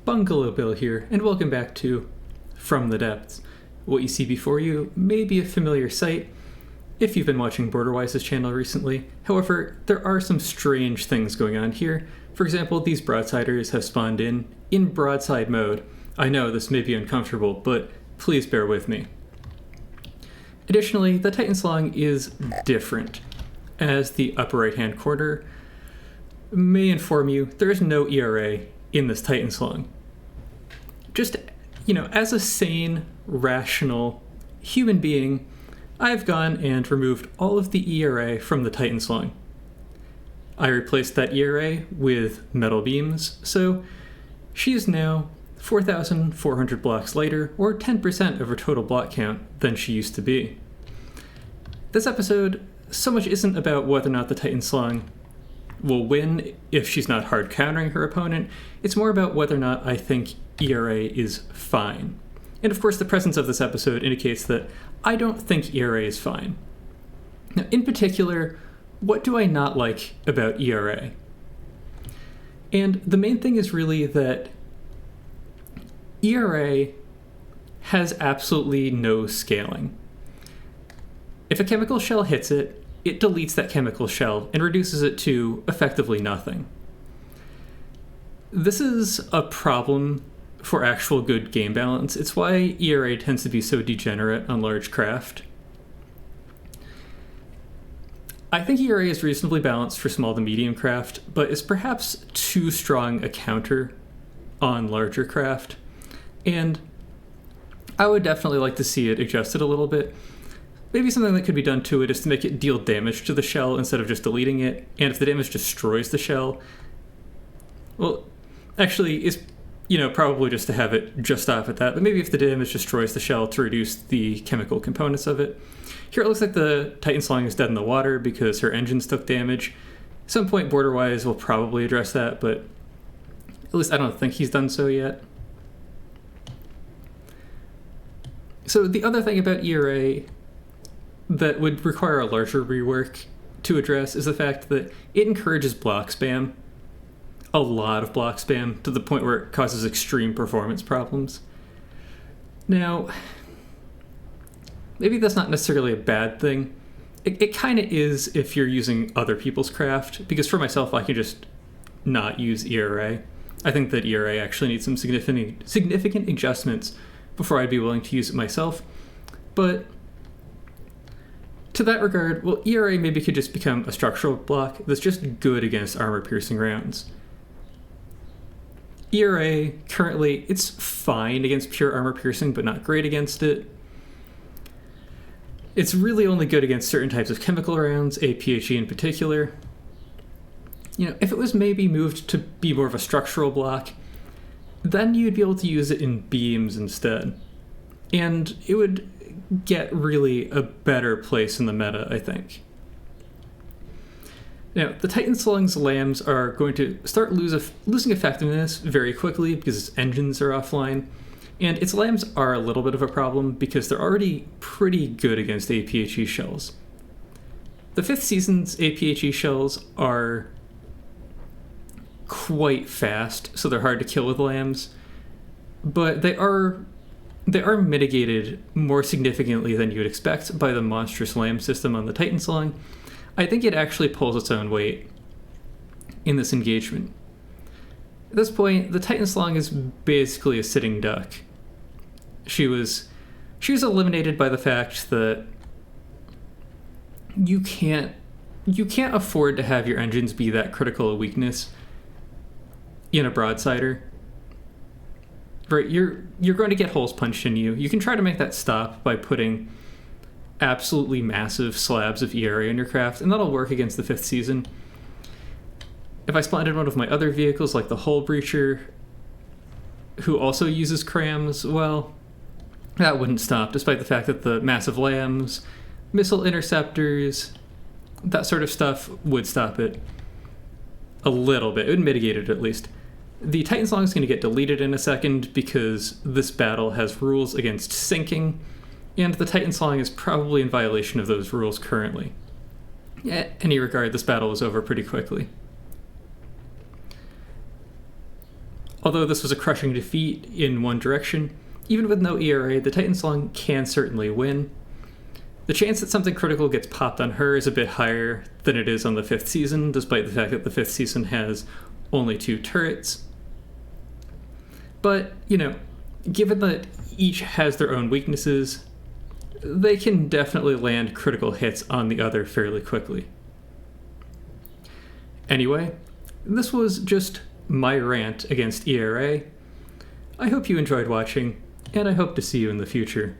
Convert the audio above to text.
Bungalow Bill here, and welcome back to From the Depths. What you see before you may be a familiar sight if you've been watching Borderwise's channel recently. However, there are some strange things going on here. For example, these broadsiders have spawned in broadside mode. I know this may be uncomfortable, but please bear with me. Additionally, the Titan Slong is different. As the upper right-hand corner may inform you, there is no ERA in this Titan Slong. Just, as a sane, rational human being, I've gone and removed all of the ERA from the Titan Slong. I replaced that ERA with metal beams, so she is now 4,400 blocks lighter, or 10% of her total block count, than she used to be. This episode so much isn't about whether or not the Titan Slong will win if she's not hard countering her opponent. It's more about whether or not I think ERA is fine. And of course, the presence of this episode indicates that I don't think ERA is fine. Now, in particular, what do I not like about ERA? And the main thing is really that ERA has absolutely no scaling. If a chemical shell hits it, it deletes that chemical shell and reduces it to effectively nothing. This is a problem for actual good game balance. It's why ERA tends to be so degenerate on large craft. I think ERA is reasonably balanced for small to medium craft, but is perhaps too strong a counter on larger craft. And I would definitely like to see it adjusted a little bit. Maybe something that could be done to it is to make it deal damage to the shell instead of just deleting it. And if the damage destroys the shell, well, actually, it's probably just to have it just stop at that. But maybe if the damage destroys the shell, to reduce the chemical components of it. Here it looks like the Titan Slong is dead in the water because her engines took damage. At some point, Borderwise will probably address that, but at least I don't think he's done so yet. So the other thing about ERA that would require a larger rework to address is the fact that it encourages block spam. A lot of block spam, to the point where it causes extreme performance problems. Now, maybe that's not necessarily a bad thing. It kind of is if you're using other people's craft, because for myself, I can just not use ERA. I think that ERA actually needs some significant adjustments before I'd be willing to use it myself. But to that regard, well, ERA maybe could just become a structural block that's just good against armor-piercing rounds. ERA, currently, it's fine against pure armor-piercing, but not great against it. It's really only good against certain types of chemical rounds, APHE in particular. If it was maybe moved to be more of a structural block, then you'd be able to use it in beams instead. And it would get really a better place in the meta, I think. Now, the Titan Slong's lambs are going to start losing effectiveness very quickly because its engines are offline, and its lambs are a little bit of a problem because they're already pretty good against APHE shells. The 5th season's APHE shells are quite fast, so they're hard to kill with lambs, but they are mitigated more significantly than you would expect by the monstrous lamb system on the Titan Slong. I think it actually pulls its own weight in this engagement. At this point, the Titan Slong is basically a sitting duck. She was eliminated by the fact that you can't afford to have your engines be that critical a weakness in a broadsider. Right, you're going to get holes punched in you. You can try to make that stop by putting absolutely massive slabs of ERA in your craft, and that'll work against the 5th season. If I spawned in one of my other vehicles, like the Hull Breacher, who also uses crams, well, that wouldn't stop, despite the fact that the massive lambs, missile interceptors, that sort of stuff would stop it a little bit. It would mitigate it, at least. The Titan Slong is going to get deleted in a second because this battle has rules against sinking, and the Titan Slong is probably in violation of those rules currently. In any regard, this battle is over pretty quickly. Although this was a crushing defeat in one direction, even with no ERA, the Titan Slung can certainly win. The chance that something critical gets popped on her is a bit higher than it is on the 5th season, despite the fact that the 5th season has only 2 turrets. But, given that each has their own weaknesses, they can definitely land critical hits on the other fairly quickly. Anyway, this was just my rant against ERA. I hope you enjoyed watching, and I hope to see you in the future.